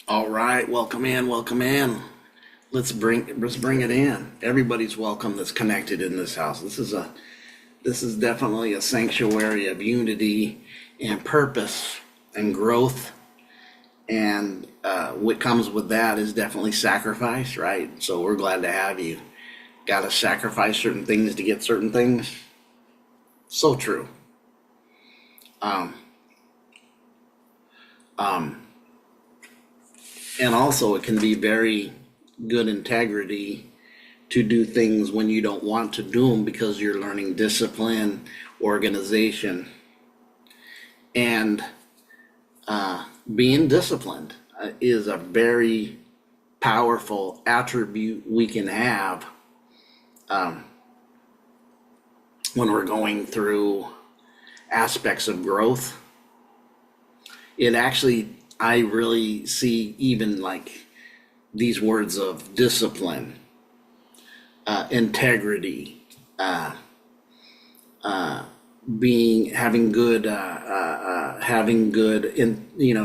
All right, welcome in, welcome in. Let's bring it in. Everybody's welcome that's connected in this house. This is definitely a sanctuary of unity and purpose and growth. And what comes with that is definitely sacrifice, right? So we're glad to have you. Got to sacrifice certain things to get certain things. So true. Um, um, and also, it can be very good integrity to do things when you don't want to do them because you're learning discipline, organization, and being disciplined is a very powerful attribute we can have um, when we're going through aspects of growth. It actually, I really see even like these words of discipline, integrity, uh, being having good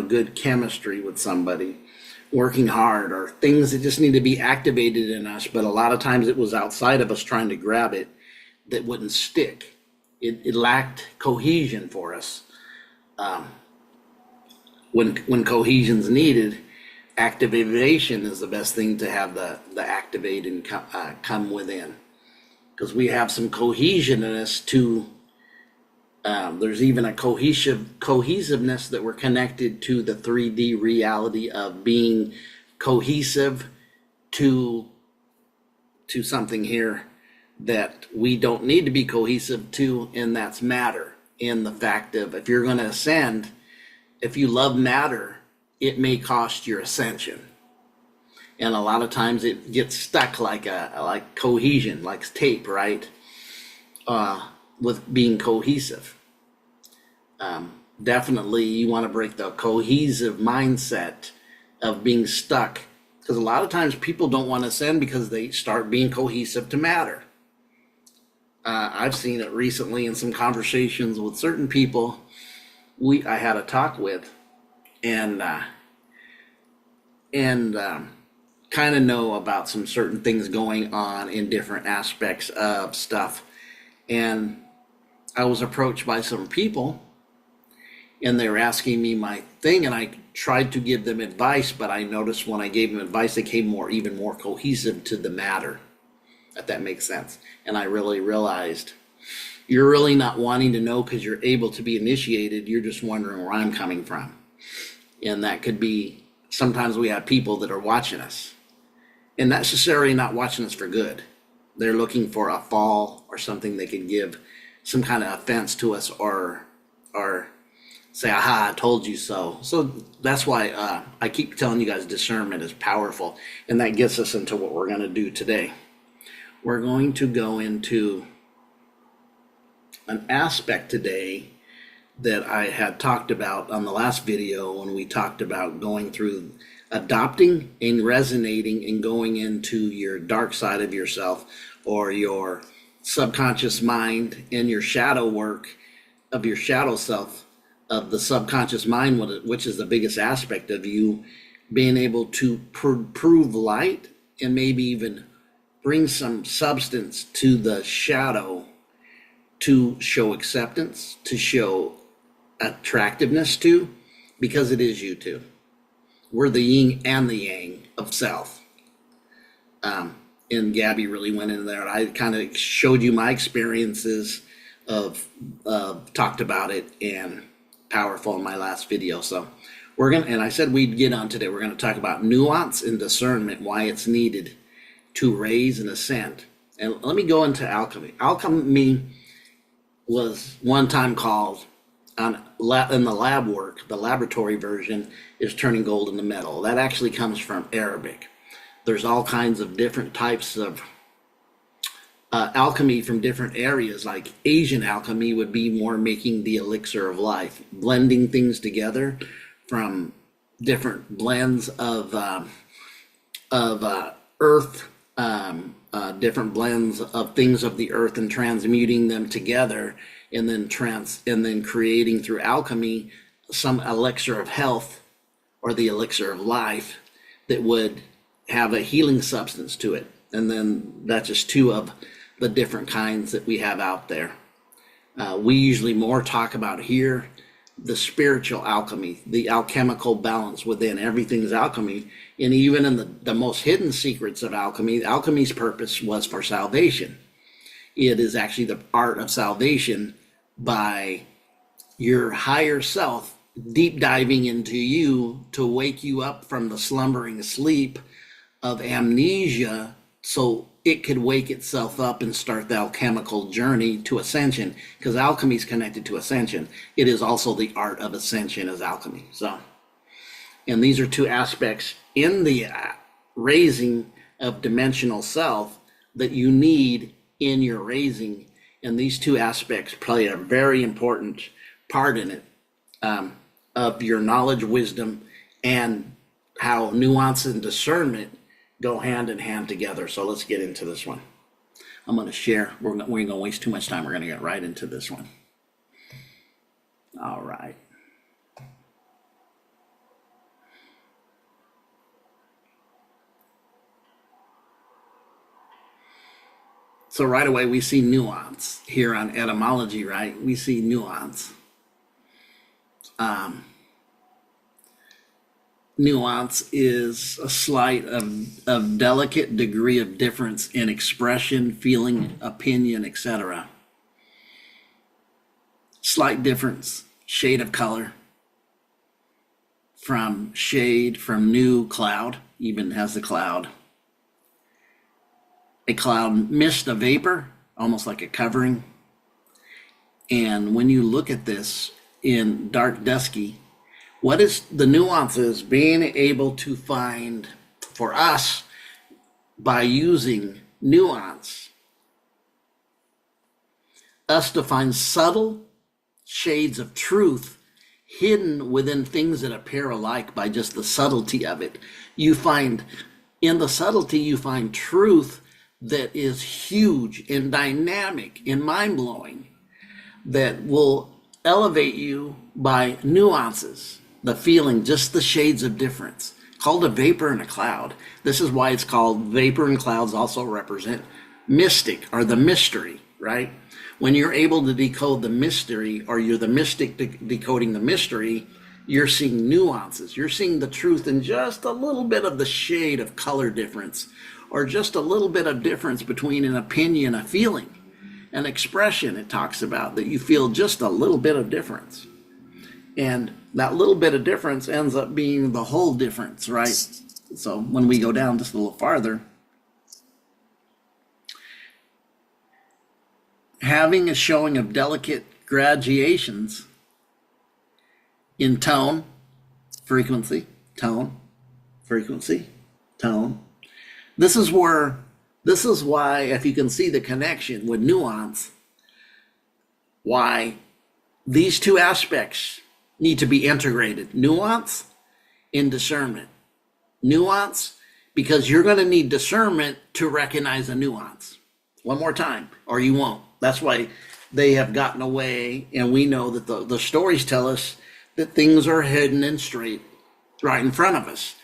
good chemistry with somebody, working hard, or things that just need to be activated in us. But a lot of times it was outside of us trying to grab it that wouldn't stick. It lacked cohesion for us. Um, when cohesion's needed, activation is the best thing to have the activate and come within, because we have some cohesion in us to. There's even a cohesiveness that we're connected to the 3D reality of being cohesive to something here that we don't need to be cohesive to, and that's matter. In the fact of, if you're going to ascend, if you love matter, it may cost your ascension. And a lot of times it gets stuck like cohesion, like tape, right? With being cohesive. Definitely you want to break the cohesive mindset of being stuck, because a lot of times people don't want to ascend because they start being cohesive to matter. I've seen it recently in some conversations with certain people I had a talk with, and kind of know about some certain things going on in different aspects of stuff. And I was approached by some people, and they were asking me my thing, and I tried to give them advice, but I noticed when I gave them advice, they came even more cohesive to the matter, if that makes sense. And I really realized you're really not wanting to know because you're able to be initiated. You're just wondering where I'm coming from. And that could be, sometimes we have people that are watching us, and not necessarily not watching us for good. They're looking for a fall or something they can give some kind of offense to us, or say, aha, I told you so. So that's why I keep telling you guys discernment is powerful. And that gets us into what we're going to do today. We're going to go into an aspect today that I had talked about on the last video, when we talked about going through adopting and resonating and going into your dark side of yourself, or your subconscious mind, and your shadow work of your shadow self, of the subconscious mind, which is the biggest aspect of you being able to prove light, and maybe even bring some substance to the shadow to show acceptance, to show attractiveness to, because it is you too. We're the yin and the yang of self. And Gabby really went into there, and I kind of showed you my experiences of talked about it, and powerful in my last video. So and I said we'd get on today. We're going to talk about nuance and discernment, why it's needed to raise and ascend. And let me go into alchemy. Alchemy was one time called, in the lab work, the laboratory version is turning gold into metal. That actually comes from Arabic. There's all kinds of different types of alchemy from different areas. Like Asian alchemy would be more making the elixir of life, blending things together from different blends of earth, different blends of things of the earth, and transmuting them together, and then creating through alchemy some elixir of health or the elixir of life that would have a healing substance to it. And then that's just two of the different kinds that we have out there. We usually more talk about here the spiritual alchemy, the alchemical balance within everything's alchemy. And even in the most hidden secrets of alchemy, alchemy's purpose was for salvation. It is actually the art of salvation by your higher self deep diving into you to wake you up from the slumbering sleep of amnesia so it could wake itself up and start the alchemical journey to ascension, because alchemy is connected to ascension. It is also the art of ascension as alchemy. So, and these are two aspects in the raising of dimensional self that you need in your raising, and these two aspects play a very important part in it, of your knowledge, wisdom, and how nuance and discernment go hand in hand together. So let's get into this one. I'm going to share. We ain't going to waste too much time. We're going to get right into this one. All right. So right away we see nuance here on etymology, right? We see nuance. Nuance is a slight of delicate degree of difference in expression, feeling, opinion, etc. Slight difference, shade of color, from shade, from new, cloud, even has the cloud. A cloud, mist, a vapor, almost like a covering. And when you look at this in dark, dusky, what is the nuances being able to find for us by using nuance? Us to find subtle shades of truth hidden within things that appear alike by just the subtlety of it. You find, in the subtlety, you find truth that is huge and dynamic and mind-blowing, that will elevate you by nuances, the feeling, just the shades of difference, called a vapor and a cloud. This is why it's called vapor, and clouds also represent mystic, or the mystery, right? When you're able to decode the mystery, or you're the mystic decoding the mystery, you're seeing nuances. You're seeing the truth in just a little bit of the shade of color difference, or just a little bit of difference between an opinion, a feeling, an expression. It talks about that you feel just a little bit of difference. And that little bit of difference ends up being the whole difference, right? So when we go down just a little farther, having a showing of delicate gradations in tone, frequency, tone, frequency, tone. This is why, if you can see the connection with nuance, why these two aspects need to be integrated. Nuance and discernment. Nuance, because you're going to need discernment to recognize a nuance. One more time, or you won't. That's why they have gotten away, and we know that the stories tell us that things are hidden and straight right in front of us.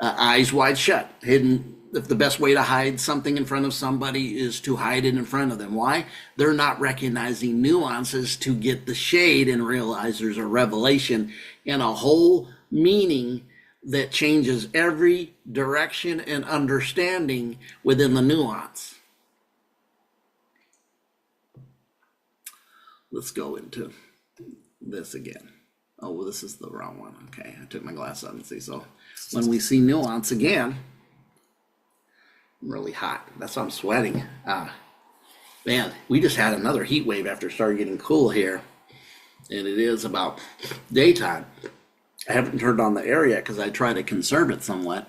Eyes wide shut, hidden. If the best way to hide something in front of somebody is to hide it in front of them. Why? They're not recognizing nuances to get the shade and realize there's a revelation and a whole meaning that changes every direction and understanding within the nuance. Let's go into this again. Oh, well, this is the wrong one. Okay, I took my glasses off and see. So when we see nuance again, I'm really hot. That's why I'm sweating. Man, we just had another heat wave after it started getting cool here. And it is about daytime. I haven't turned on the air yet because I try to conserve it somewhat.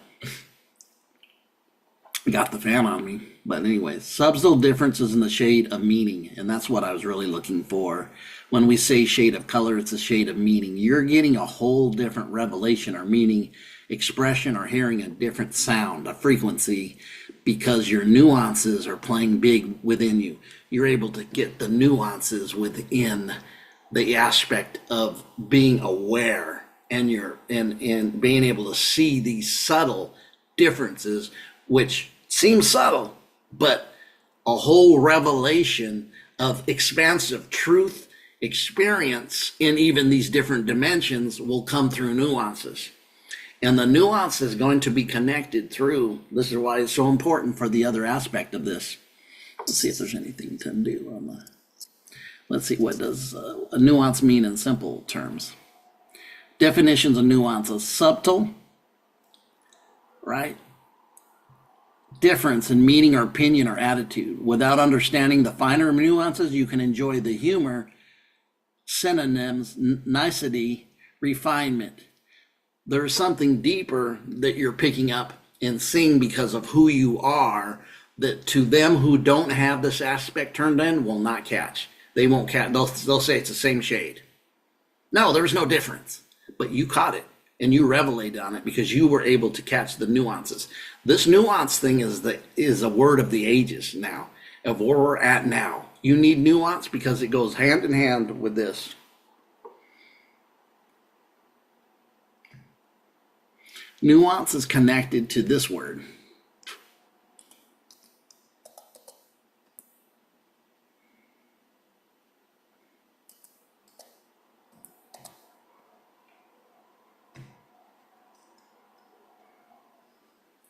Got the fan on me. But anyways, subtle differences in the shade of meaning. And that's what I was really looking for. When we say shade of color, it's a shade of meaning. You're getting a whole different revelation or meaning, expression, or hearing a different sound, a frequency, because your nuances are playing big within you. You're able to get the nuances within the aspect of being aware and and being able to see these subtle differences, which seem subtle, but a whole revelation of expansive truth experience in even these different dimensions will come through nuances. And the nuance is going to be connected through. This is why it's so important for the other aspect of this. Let's see if there's anything to do on the. Let's see, what does a nuance mean in simple terms? Definitions of nuance is subtle, right? Difference in meaning or opinion or attitude. Without understanding the finer nuances, you can enjoy the humor, synonyms, nicety, refinement. There's something deeper that you're picking up and seeing because of who you are that to them who don't have this aspect turned in will not catch. They won't catch. They'll say it's the same shade. No, there's no difference. But you caught it and you revelated on it because you were able to catch the nuances. This nuance thing is a word of the ages now, of where we're at now. You need nuance because it goes hand in hand with this. Nuance is connected to this word.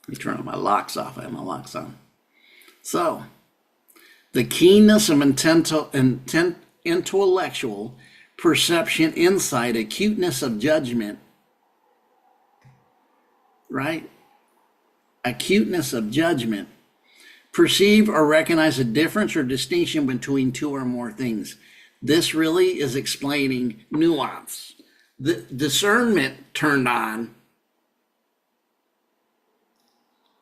Let me turn my locks off. I have my locks on. So, the keenness of intellectual perception, insight, acuteness of judgment, right? Acuteness of judgment. Perceive or recognize a difference or distinction between two or more things. This really is explaining nuance. The discernment turned on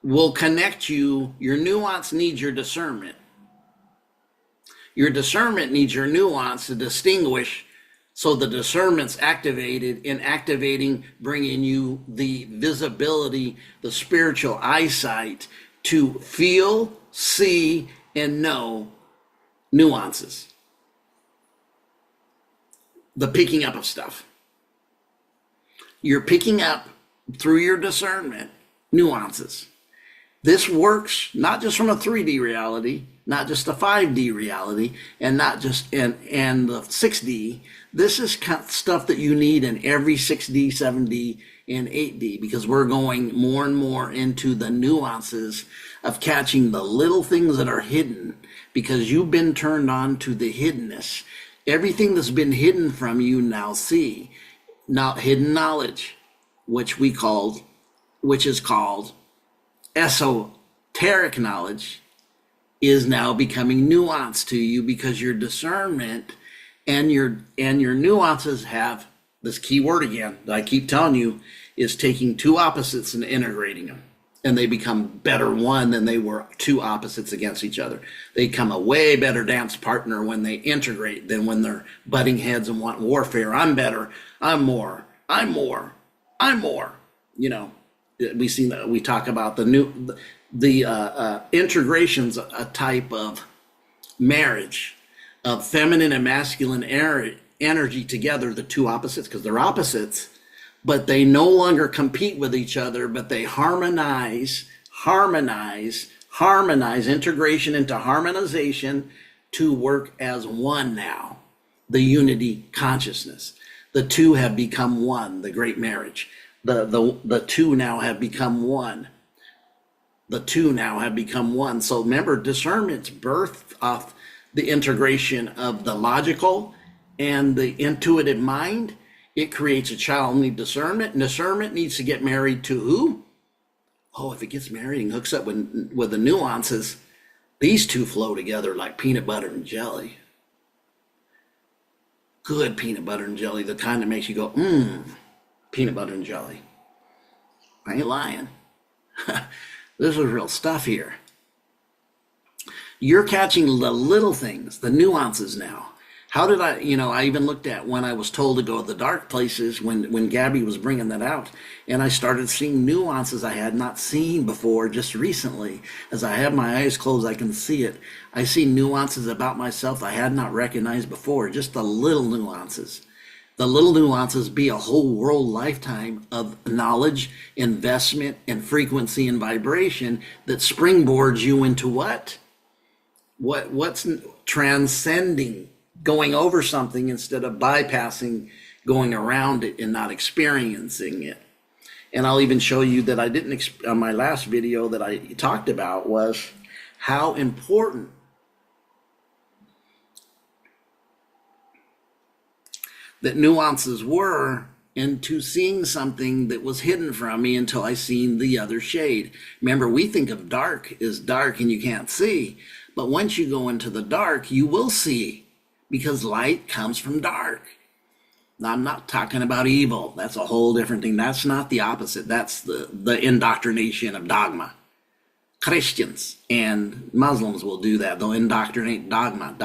will connect you. Your nuance needs your discernment. Your discernment needs your nuance to distinguish. So the discernment's activated, in activating, bringing you the visibility, the spiritual eyesight to feel, see, and know nuances. The picking up of stuff. You're picking up through your discernment nuances. This works not just from a 3D reality, not just a 5D reality, and not just and the 6D. This is stuff that you need in every 6D, 7D, and 8D, because we're going more and more into the nuances of catching the little things that are hidden, because you've been turned on to the hiddenness. Everything that's been hidden from you now see. Now hidden knowledge, which is called esoteric knowledge, is now becoming nuanced to you because your discernment and your nuances have this key word again that I keep telling you is taking two opposites and integrating them, and they become better one than they were two opposites against each other. They become a way better dance partner when they integrate than when they're butting heads and want warfare. I'm better. I'm more. I'm more. I'm more. You know, we see that we talk about the integration's a type of marriage of feminine and masculine energy together, the two opposites, because they're opposites, but they no longer compete with each other, but they harmonize, integration into harmonization to work as one now, the unity consciousness. The two have become one, the great marriage. The two now have become one. The two now have become one. So remember, discernment's birth of the integration of the logical and the intuitive mind. It creates a child need discernment. And discernment needs to get married to who? Oh, if it gets married and hooks up with the nuances, these two flow together like peanut butter and jelly. Good peanut butter and jelly, the kind that makes you go, peanut butter and jelly. I ain't lying. This is real stuff here. You're catching the little things, the nuances now. How did I even looked at when I was told to go to the dark places when Gabby was bringing that out, and I started seeing nuances I had not seen before just recently. As I have my eyes closed, I can see it. I see nuances about myself I had not recognized before, just the little nuances. The little nuances be a whole world lifetime of knowledge, investment, and frequency and vibration that springboards you into what? What's transcending, going over something instead of bypassing, going around it and not experiencing it. And I'll even show you that I didn't, on my last video that I talked about was how important that nuances were into seeing something that was hidden from me until I seen the other shade. Remember, we think of dark as dark and you can't see, but once you go into the dark, you will see, because light comes from dark. Now, I'm not talking about evil. That's a whole different thing. That's not the opposite. That's the indoctrination of dogma. Christians and Muslims will do that. They'll indoctrinate dogma.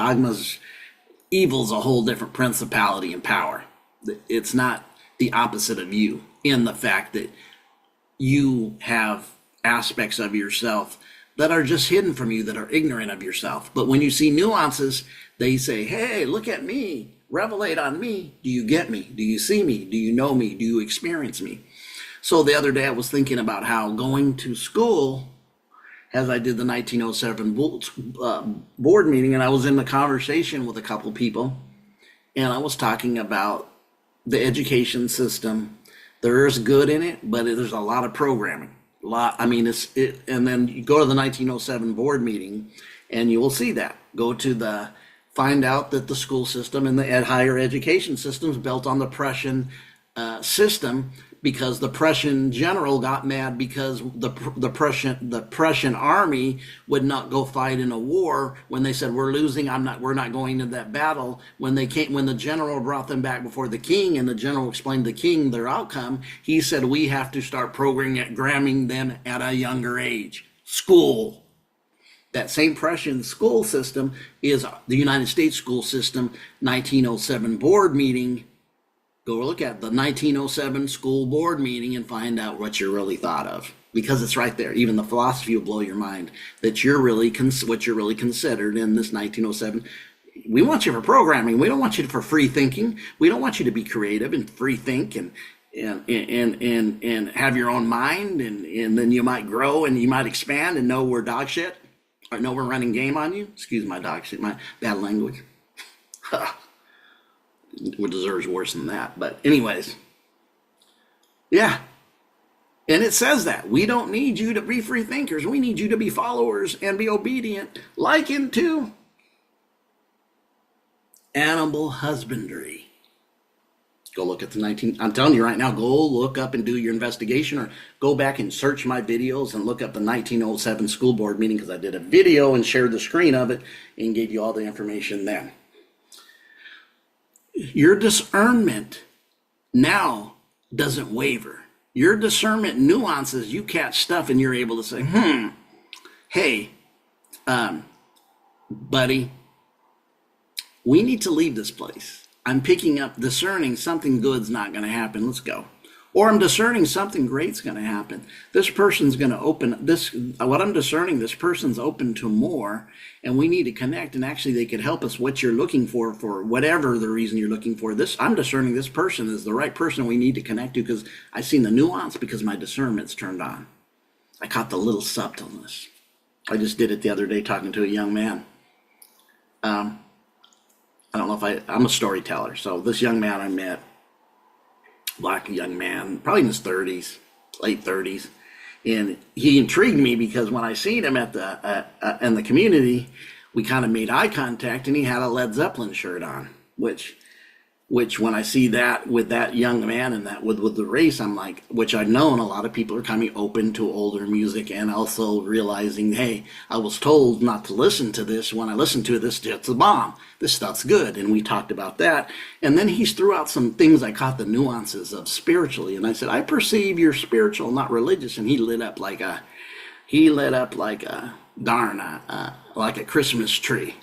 Evil's a whole different principality and power. It's not the opposite of you, in the fact that you have aspects of yourself that are just hidden from you, that are ignorant of yourself. But when you see nuances, they say, hey, look at me, revelate on me. Do you get me? Do you see me? Do you know me? Do you experience me? So the other day I was thinking about how going to school, as I did the 1907 board meeting, and I was in the conversation with a couple people, and I was talking about the education system. There is good in it, but there's a lot of programming. And then you go to the 1907 board meeting, and you will see that. Find out that the school system and the higher education system is built on the Prussian system, because the Prussian general got mad because the Prussian army would not go fight in a war when they said, we're losing, we're not going to that battle. When the general brought them back before the king, and the general explained to the king their outcome, he said, we have to start programming them at a younger age. School. That same Prussian school system is the United States school system. 1907 board meeting. Go look at the 1907 school board meeting and find out what you really thought of, because it's right there. Even the philosophy will blow your mind that what you're really considered in this 1907. We want you for programming. We don't want you for free thinking. We don't want you to be creative and free think and have your own mind, and then you might grow and you might expand and know we're dog shit, or know we're running game on you. Excuse my dog shit, my bad language. What deserves worse than that. But anyways, yeah. And it says that we don't need you to be free thinkers. We need you to be followers and be obedient, likened to animal husbandry. Go look at I'm telling you right now, go look up and do your investigation, or go back and search my videos and look up the 1907 school board meeting, because I did a video and shared the screen of it and gave you all the information then. Your discernment now doesn't waver. Your discernment nuances, you catch stuff and you're able to say, hey, buddy, we need to leave this place. I'm picking up, discerning something good's not going to happen. Let's go. Or I'm discerning something great's going to happen. This person's going to open this. What I'm discerning, this person's open to more, and we need to connect. And actually, they could help us. What you're looking for whatever the reason you're looking for. I'm discerning this person is the right person we need to connect to, because I've seen the nuance, because my discernment's turned on. I caught the little subtleness. I just did it the other day talking to a young man. I don't know if I'm a storyteller. So this young man I met, black young man, probably in his 30s, late 30s. And he intrigued me because when I seen him at in the community, we kind of made eye contact, and he had a Led Zeppelin shirt on, which when I see that with that young man and that with the race, I'm like, which I've known a lot of people are coming open to older music, and also realizing, hey, I was told not to listen to this. When I listened to it, it's a bomb. This stuff's good. And we talked about that. And then he threw out some things I caught the nuances of spiritually. And I said, I perceive you're spiritual, not religious. And he lit up like a Christmas tree.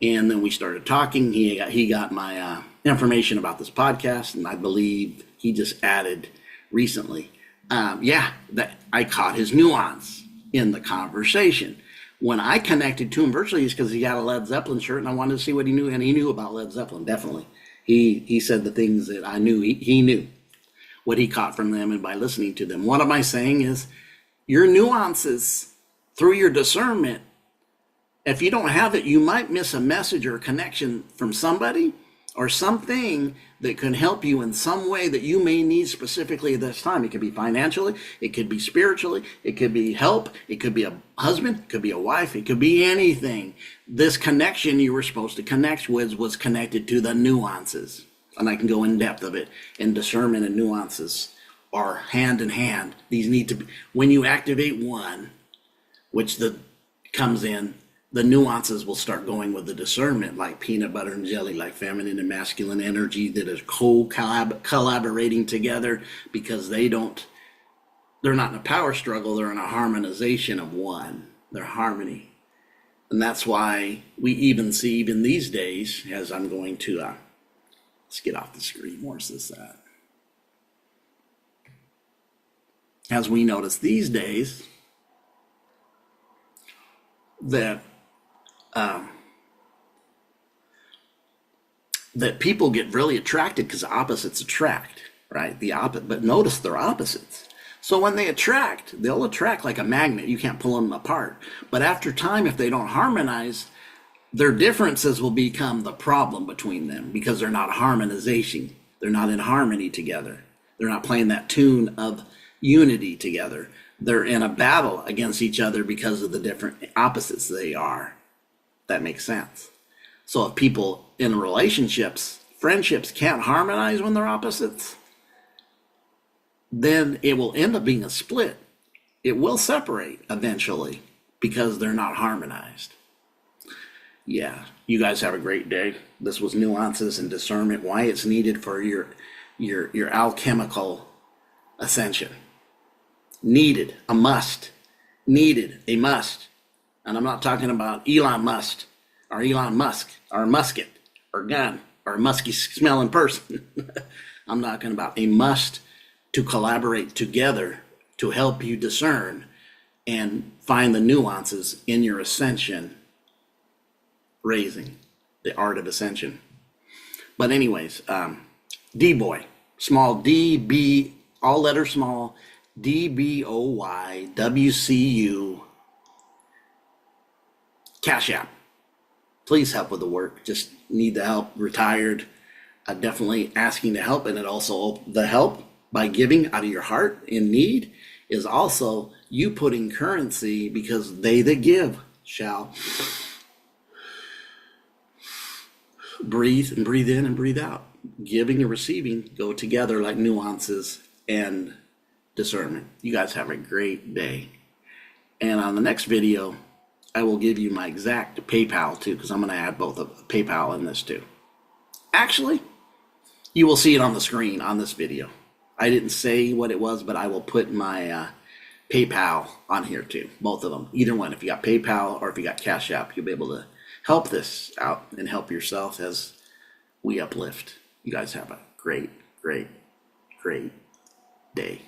And then we started talking. He got my information about this podcast, and I believe he just added recently. That I caught his nuance in the conversation. When I connected to him virtually, it's because he got a Led Zeppelin shirt, and I wanted to see what he knew, and he knew about Led Zeppelin, definitely. He said the things that I knew he knew, what he caught from them and by listening to them. What am I saying is your nuances through your discernment. If you don't have it, you might miss a message or a connection from somebody or something that can help you in some way that you may need specifically at this time. It could be financially, it could be spiritually, it could be help, it could be a husband, it could be a wife, it could be anything. This connection you were supposed to connect with was connected to the nuances. And I can go in depth of it. And discernment and nuances are hand in hand. These need to be, when you activate one, which comes in, the nuances will start going with the discernment, like peanut butter and jelly, like feminine and masculine energy that is collaborating together, because they're not in a power struggle, they're in a harmonization of one. They're harmony. And that's why we even see, even these days, as I'm going to, let's get off the screen, where's this at? As we notice these days, that that people get really attracted because opposites attract, right? But notice they're opposites. So when they attract, they'll attract like a magnet. You can't pull them apart. But after time, if they don't harmonize, their differences will become the problem between them because they're not harmonization. They're not in harmony together. They're not playing that tune of unity together. They're in a battle against each other because of the different opposites they are. That makes sense. So if people in relationships, friendships can't harmonize when they're opposites, then it will end up being a split. It will separate eventually because they're not harmonized. Yeah, you guys have a great day. This was Nuances and Discernment, why it's needed for your alchemical ascension. Needed, a must. Needed, a must. And I'm not talking about Elon Musk or musket or gun or a musky smelling person. I'm talking about a must to collaborate together to help you discern and find the nuances in your ascension raising, the art of ascension. But anyways, D-Boy, small D-B, all letters small, dboywcu, Cash App. Please help with the work. Just need the help. Retired. Definitely asking to help. And it also, the help by giving out of your heart in need is also you putting currency, because they that give shall breathe and breathe in and breathe out. Giving and receiving go together like nuances and discernment. You guys have a great day. And on the next video, I will give you my exact PayPal too, because I'm going to add both of PayPal in this too. Actually, you will see it on the screen on this video. I didn't say what it was, but I will put my PayPal on here too, both of them. Either one, if you got PayPal or if you got Cash App, you'll be able to help this out and help yourself as we uplift. You guys have a great, great, great day.